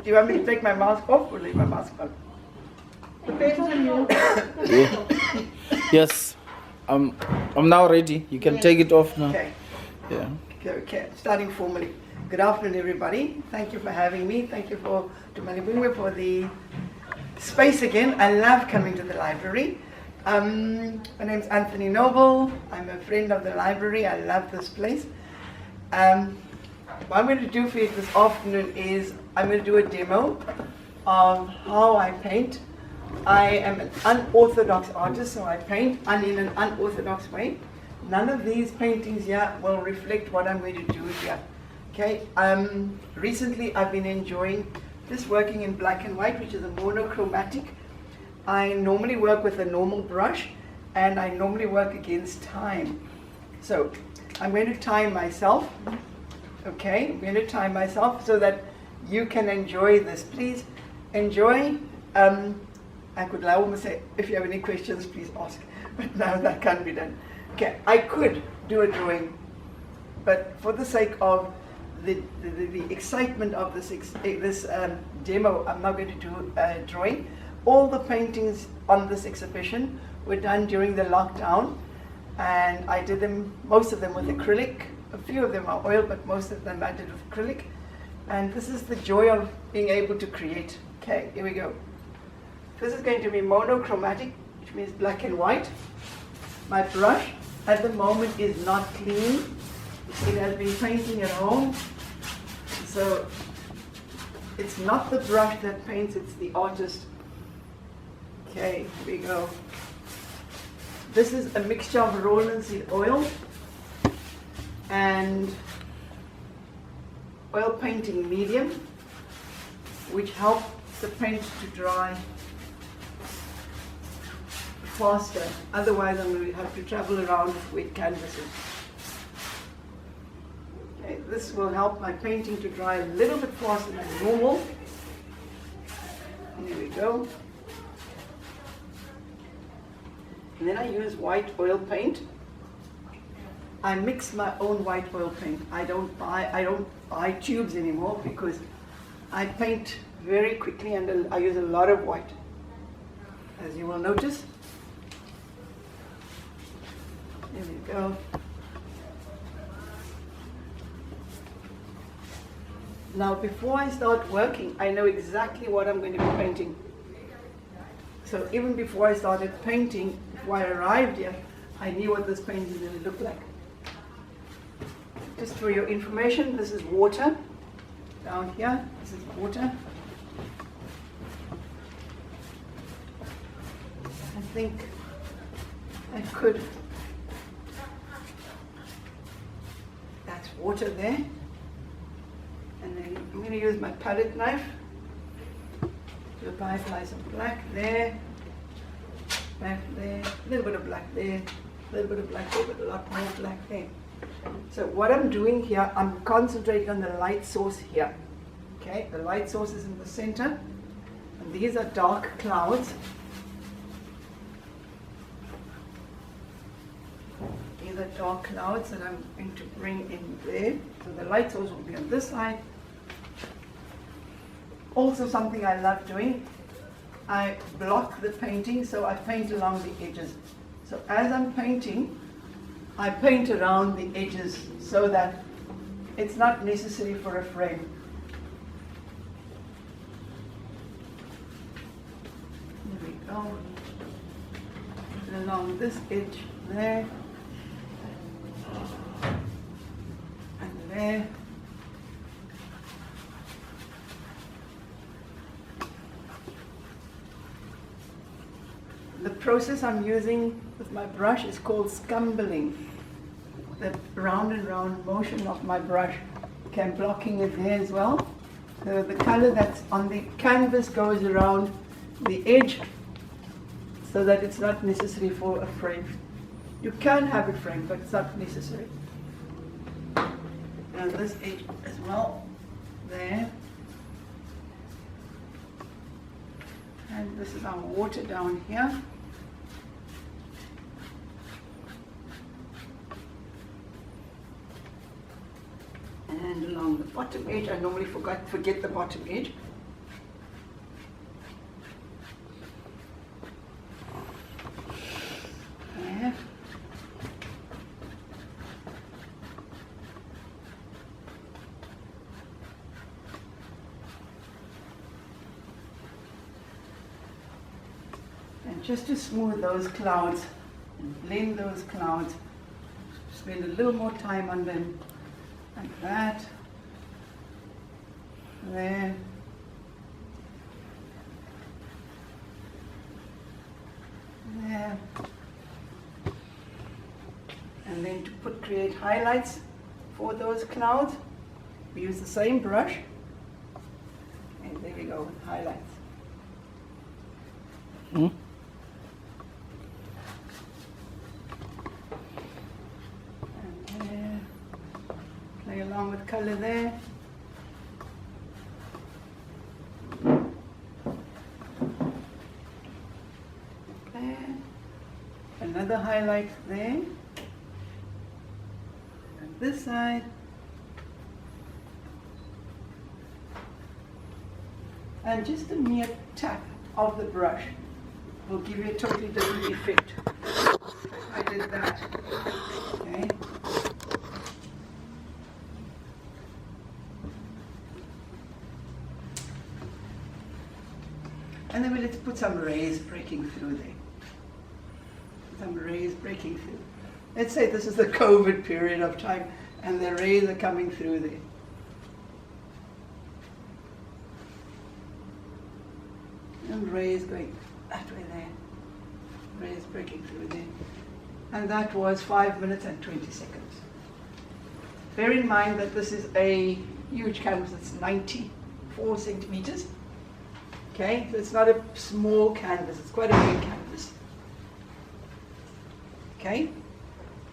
Do you want me to take my mask off or leave my mask on? Depends on you. Yeah. Yes, I'm now ready. You can take it off now. Okay. Yeah. Okay, starting formally. Good afternoon, everybody. Thank you for having me. Thank you to Malibungwe for the space again. I love coming to the library. My name's Anthony Noble. I'm a friend of the library. I love this place. What I'm going to do for you this afternoon is I'm going to do a demo of how I paint. I am an unorthodox artist, so I paint in an unorthodox way. None of these paintings here will reflect what I'm going to do here. Okay. Recently I've been enjoying just working in black and white, which is a monochromatic. I normally work with a normal brush and I normally work against time. So I'm going to time myself. Okay, I'm going to time myself so that you can enjoy this. Please enjoy. I could almost say, if you have any questions, please ask. But now that can't be done. Okay, I could do a drawing, but for the sake of the excitement of this demo, I'm not going to do a drawing. All the paintings on this exhibition were done during the lockdown, and I did them, most of them with acrylic. A few of them are oil, but most of them I did with acrylic. And this is the joy of being able to create. Okay, here we go. This is going to be monochromatic, which means black and white. My brush at the moment is not clean. It has been painting at home. So it's not the brush that paints, it's the artist. Okay, here we go. This is a mixture of raw linseed oil and oil painting medium, which helps the paint to dry faster. Otherwise I'm going to have to travel around with wet canvases. Okay, this will help my painting to dry a little bit faster than normal. Here we go. And then I use white oil paint. I mix my own white oil paint. I don't buy tubes anymore because I paint very quickly and I use a lot of white, as you will notice. There we go. Now, before I start working, I know exactly what I'm going to be painting. So even before I started painting, before I arrived here, I knew what this painting was going to look like. Just for your information, this is water. Down here, this is water. I think I could. That's water there. And then I'm going to use my palette knife to apply some black there, black there, a little bit of black there, a little bit of black there, but a lot more black there. So what I'm doing here, I'm concentrating on the light source here. Okay, the light source is in the center, and these are dark clouds. These are dark clouds that I'm going to bring in there. So the light source will be on this side. Also something I love doing, I block the painting, so I paint along the edges. So as I'm painting, I paint around the edges so that it's not necessary for a frame. There we go. And along this edge there, and there. The process I'm using with my brush is called scumbling. The round and round motion of my brush. Okay, I'm blocking it there as well. So the color that's on the canvas goes around the edge so that it's not necessary for a frame. You can have a frame, but it's not necessary. And this edge as well, there. And this is our water down here. And along the bottom edge, I normally forget the bottom edge. And just to smooth those clouds and blend those clouds, spend a little more time on them, like that. There. There. And then to create highlights for those clouds, we use the same brush. And there we go, with highlights. Mm. And there. Play along with color there. There. Another highlight there. And this side. And just a mere tap of the brush will give you a totally different effect. I did that. Okay. And then let's put some rays breaking through there. Some rays breaking through. Let's say this is the COVID period of time and the rays are coming through there. And rays going that way there. Rays breaking through there. And that was 5 minutes and 20 seconds. Bear in mind that this is a huge canvas. It's 94 centimeters. Okay, so it's not a small canvas. It's quite a big canvas. Okay.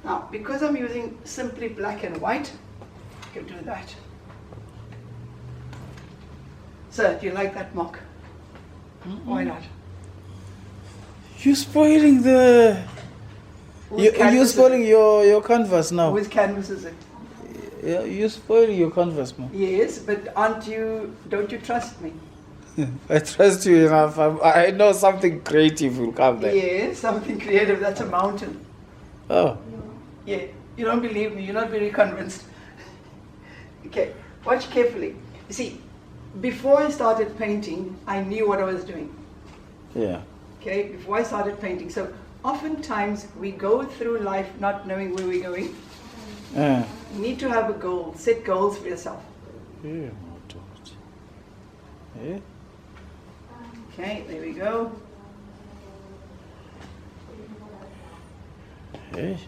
Now, because I'm using simply black and white, I can do that. So, do you like that mock? Why not? You're spoiling the. You're spoiling your canvas now. Whose canvas is it? Yeah, you're spoiling your canvas, man. Yes, but don't you trust me? I trust you enough. I know something creative will come there. Yes, something creative. That's a mountain. Oh. Yeah, you don't believe me. You're not very convinced. Okay, watch carefully. You see, before I started painting, I knew what I was doing. Yeah. Okay, before I started painting. So oftentimes we go through life not knowing where we're going. You need to have a goal. Set goals for yourself. Yeah. Yeah. Okay, there we go. Hey.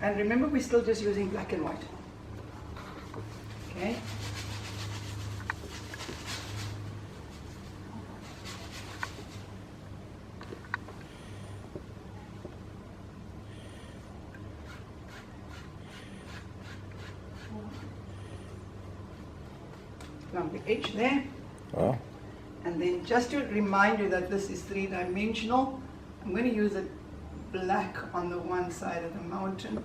And remember, we're still just using black and white. Okay. Along the edge there. Oh. And then just to remind you that this is three-dimensional, I'm going to use a black on the one side of the mountain.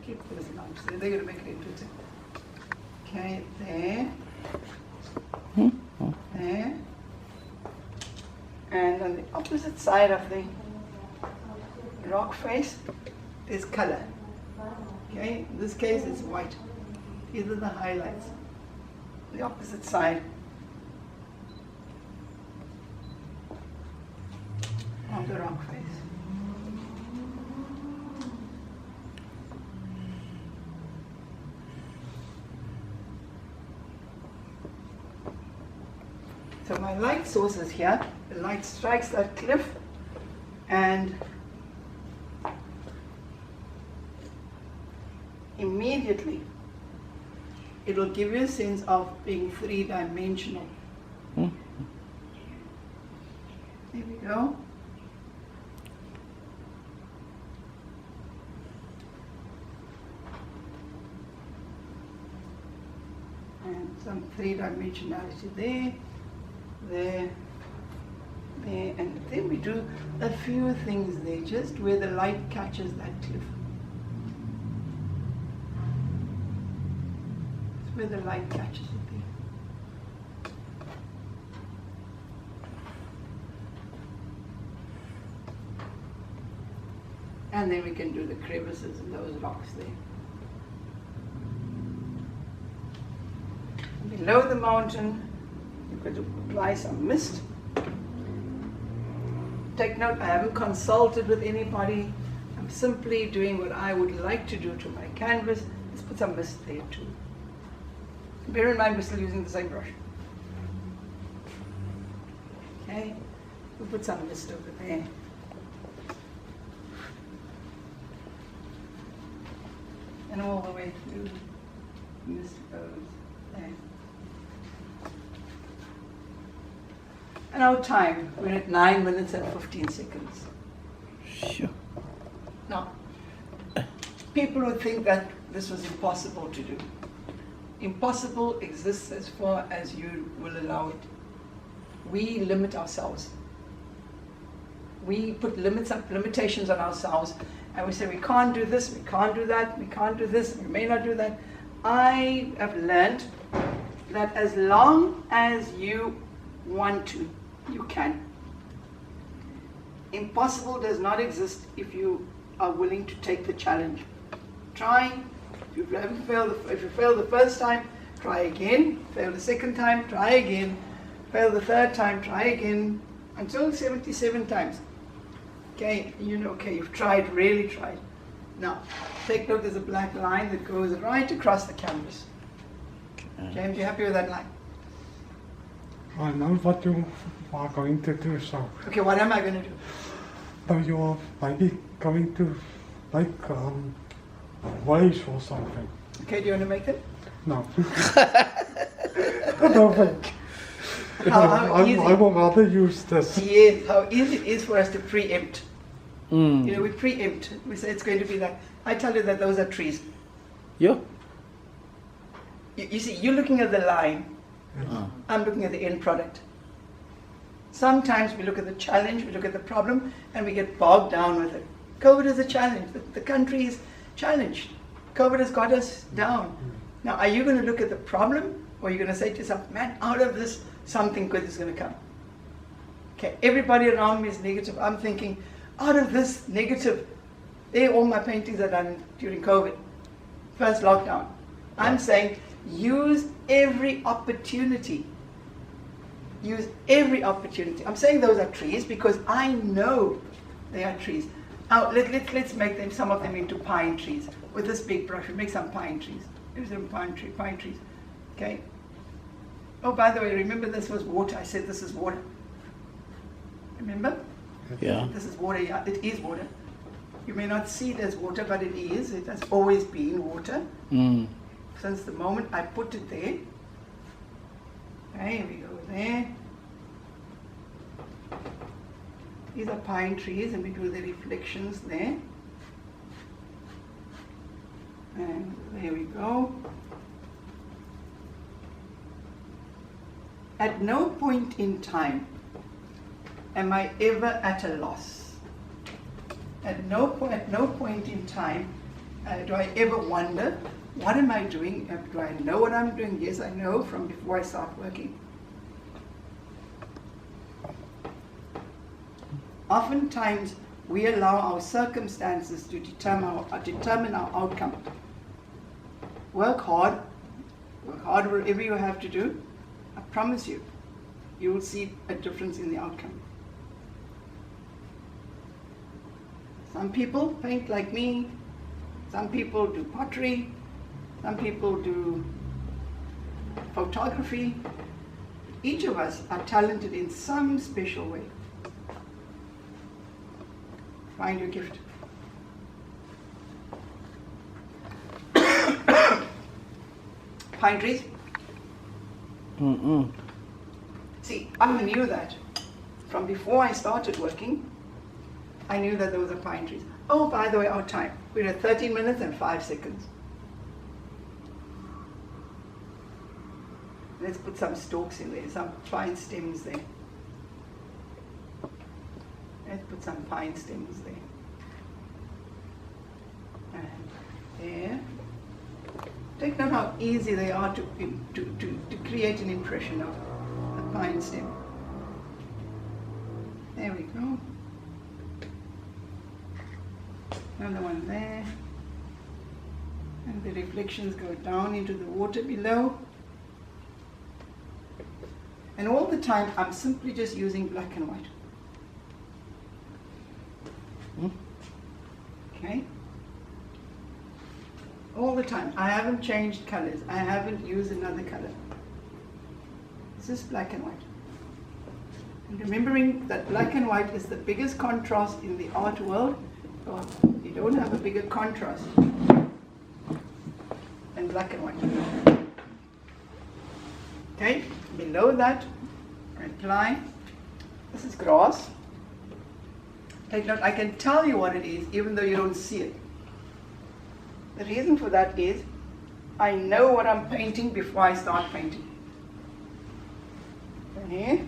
Keep those lumps there. They're going to make it interesting. Okay, there. There. And on the opposite side of the rock face is color. Okay, in this case it's white. These are the highlights. The opposite side of the rock face. So my light source is here. The light strikes that cliff and immediately it will give you a sense of being three-dimensional. There we go. And some three-dimensionality there, there, there, and then we do a few things there, just where the light catches that cliff. It's where the light catches it there. And then we can do the crevices in those rocks there. Below the mountain, you're going to apply some mist. Take note, I haven't consulted with anybody. I'm simply doing what I would like to do to my canvas. Let's put some mist there too. Bear in mind we're still using the same brush. Okay, we'll put some mist over there. And all the way through, mist goes there. And our time, we're at 9 minutes and 15 seconds. Sure. Now, people would think that this was impossible to do. Impossible exists as far as you will allow it. We limit ourselves. We put limitations on ourselves, and we say we can't do this, we can't do that, we can't do this, we may not do that. I have learned that as long as you want to, you can. Impossible does not exist if you are willing to take the challenge. Try. If you fail the first time, try again. Fail the second time, try again. Fail the third time, try again, until 77 times. Okay, you know, okay, you've tried, really tried. Now, take note, there's a black line that goes right across the canvas. James, you happy with that line? I know what you are going to do, so. Okay, what am I going to do? So you're maybe going to make waves or something. Okay, do you want to make it? No. I don't think. How easy? I would rather use this. Yes, how easy it is for us to preempt. Mm. You know, we preempt. We say it's going to be that. I tell you that those are trees. Yeah. You see, you're looking at the line. I'm looking at the end product. Sometimes we look at the challenge, we look at the problem, and we get bogged down with it. COVID is a challenge. The country is challenged. COVID has got us down. Now, are you going to look at the problem, or are you going to say to yourself, man, out of this, something good is going to come? Okay, everybody around me is negative. I'm thinking, out of this negative, all my paintings are done during COVID, first lockdown. I'm saying, use every opportunity. Use every opportunity. I'm saying those are trees because I know they are trees. Now let's make them, some of them, into pine trees. With this big brush, we'll make some pine trees. Here's some pine trees. Okay. Oh, by the way, remember this was water. I said this is water. Remember? Yeah. This is water. Yeah, it is water. You may not see it as water, but it is. It has always been water. Mm. Since the moment I put it there. Okay, we go there. These are pine trees, and we do the reflections there. And there we go. At no point in time am I ever at a loss. At no point in time do I ever wonder, what am I doing? Do I know what I'm doing? Yes, I know from before I start working. Oftentimes, we allow our circumstances to determine our outcome. Work hard wherever you have to do. I promise you, you will see a difference in the outcome. Some people paint like me, some people do pottery, some people do photography. Each of us are talented in some special way. Find your gift. Pine trees. Mm-mm. See, I knew that from before I started working. I knew that those are pine trees. Oh, by the way, our time. We're at 13 minutes and 5 seconds. Let's put some stalks in there, some pine stems there. Let's put some pine stems there. And there. Take note how easy they are to create an impression of a pine stem. There we go. Another one there. And the reflections go down into the water below. And all the time I'm simply just using black and white. all the time. I haven't changed colors. I haven't used another color. It's just black and white. And remembering that black and white is the biggest contrast in the art world. So you don't have a bigger contrast than black and white. Okay, below that, apply. This is grass. Take note, I can tell you what it is even though you don't see it. The reason for that is I know what I'm painting before I start painting. And here,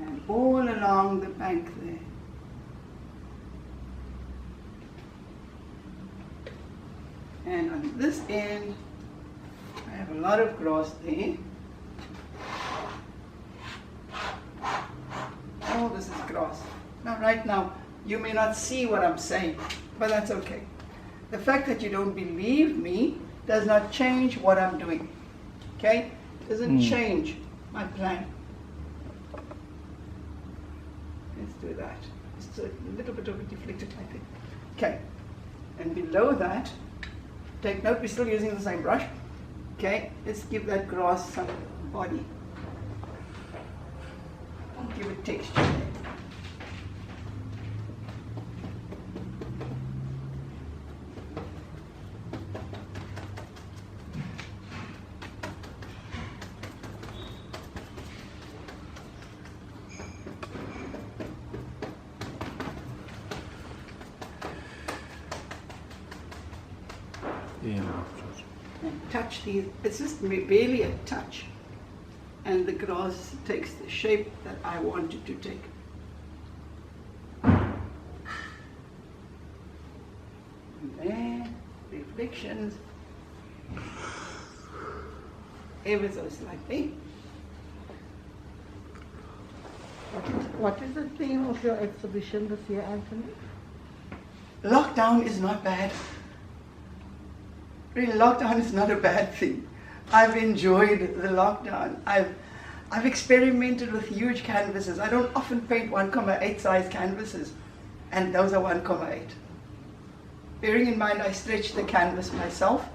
and all along the bank there. And on this end, I have a lot of grass there. Oh, this is grass. Now, right now, you may not see what I'm saying, but that's okay. The fact that you don't believe me does not change what I'm doing. Okay? Doesn't change my plan. Let's do that. Just a little bit of a deflected like that. Okay. And below that, take note, we're still using the same brush. Okay, let's give that grass some body. Give it texture. Yeah. And touch these, it's just barely a touch. And the grass takes the shape that I want it to take. And there, reflections. Ever so slightly. What is the theme of your exhibition this year, Anthony? Lockdown is not bad. Really, lockdown is not a bad thing. I've enjoyed the lockdown. I've experimented with huge canvases. I don't often paint 1,8 size canvases, and those are 1,8. Bearing in mind I stretch the canvas myself,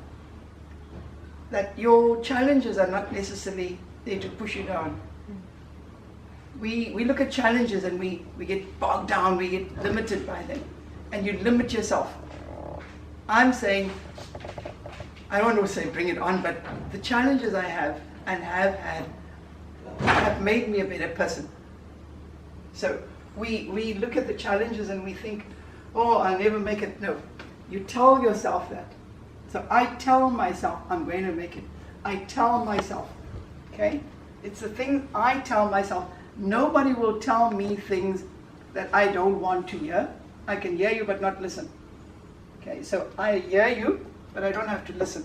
that your challenges are not necessarily there to push you down. We look at challenges and we get bogged down, we get limited by them, and you limit yourself. I'm saying, I don't want to say bring it on, but the challenges I have and have had have made me a better person. So we look at the challenges and we think, oh, I'll never make it. No, you tell yourself that. So I tell myself I'm going to make it. I tell myself, okay? It's the thing I tell myself. Nobody will tell me things that I don't want to hear. I can hear you but not listen. Okay, so I hear you, but I don't have to listen.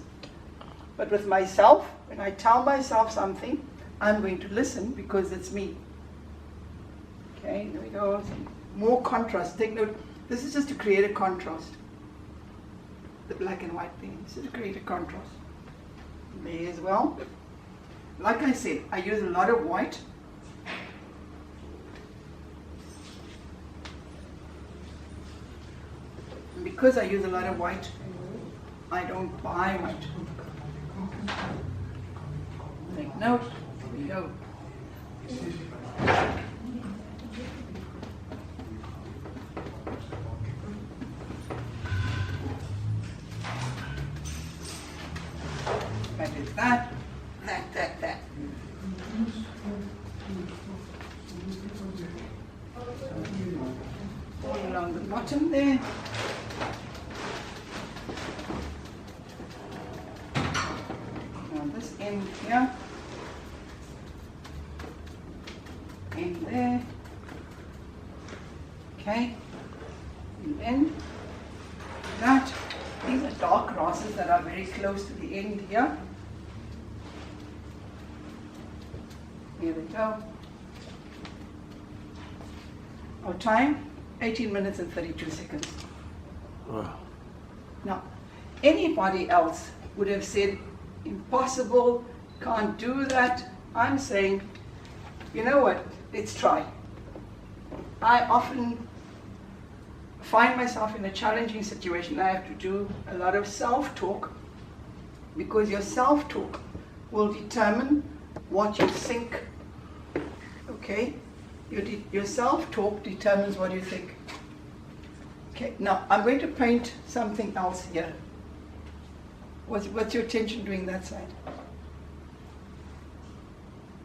But with myself, when I tell myself something, I'm going to listen because it's me. Okay, there we go. Some more contrast. Take note, this is just to create a contrast. The black and white thing, this is to create a contrast. There as well. Like I said, I use a lot of white. And because I use a lot of white, I don't buy white. Take note, here we go. That is that. All along the bottom there. This end here, end there, okay, and then that, these are dark grasses that are very close to the end here. Here we go. Our time, 18 minutes and 32 seconds. Wow. Now, anybody else would have said, impossible, can't do that. I'm saying, you know what, let's try. I often find myself in a challenging situation, I have to do a lot of self-talk, because your self-talk will determine what you think. Okay? Your self-talk determines what you think. Okay, now I'm going to paint something else here. What's your attention doing that side?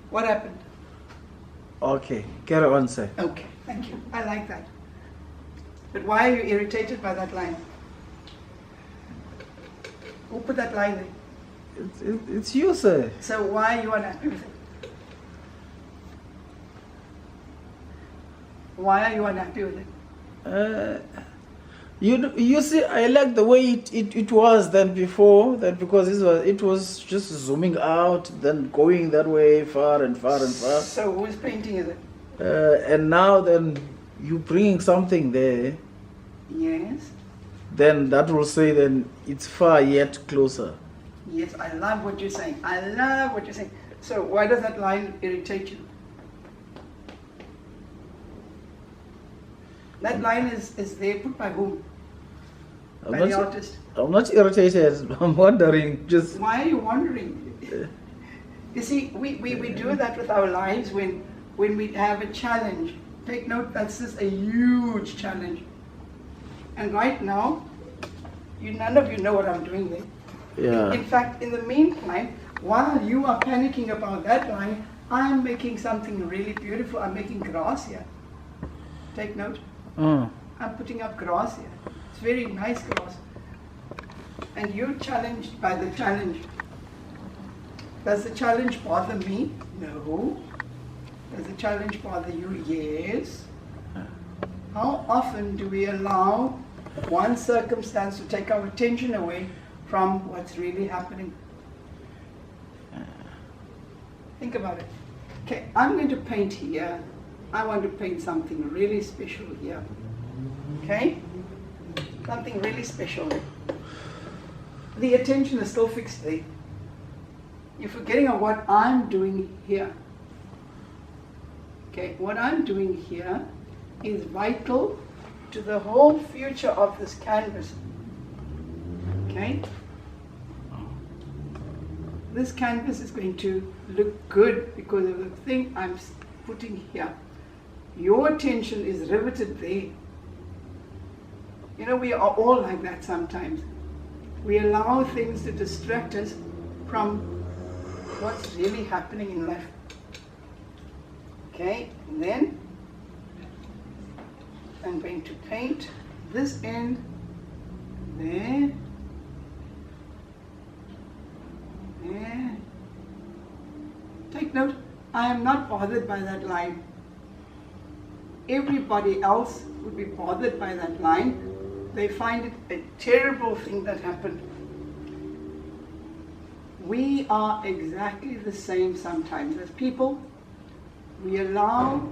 What happened? Okay, carry on, sir. Okay, thank you. I like that. But why are you irritated by that line? Who put that line there? It's you, sir. So why are you unhappy with it? Why are you unhappy with it? You see, I like the way it was then before, that because it was just zooming out, then going that way far and far and far. So whose painting is it? And now then you bringing something there, Yes. then that will say then it's far yet closer. Yes, I love what you're saying. I love what you're saying. So why does that line irritate you? That line is there put by whom? By the artist. I'm not irritated. I'm wondering just. Why are you wondering? You see, we do that with our lives when we have a challenge. Take note, that's just a huge challenge. And right now, none of you know what I'm doing there. Yeah. In fact, in the meantime, while you are panicking about that line, I'm making something really beautiful. I'm making grass here. Take note. I'm putting up grass here. It's very nice grass. And you're challenged by the challenge. Does the challenge bother me? No. Does the challenge bother you? Yes. How often do we allow one circumstance to take our attention away from what's really happening? Think about it. Okay, I'm going to paint here. I want to paint something really special here. Okay? Something really special. The attention is still fixed there. You're forgetting of what I'm doing here. Okay, what I'm doing here is vital to the whole future of this canvas. Okay? This canvas is going to look good because of the thing I'm putting here. Your attention is riveted there. You know, we are all like that sometimes. We allow things to distract us from what's really happening in life. Okay, and then I'm going to paint this end there, there. Take note, I am not bothered by that line. Everybody else would be bothered by that line. They find it a terrible thing that happened. We are exactly the same sometimes as people. We allow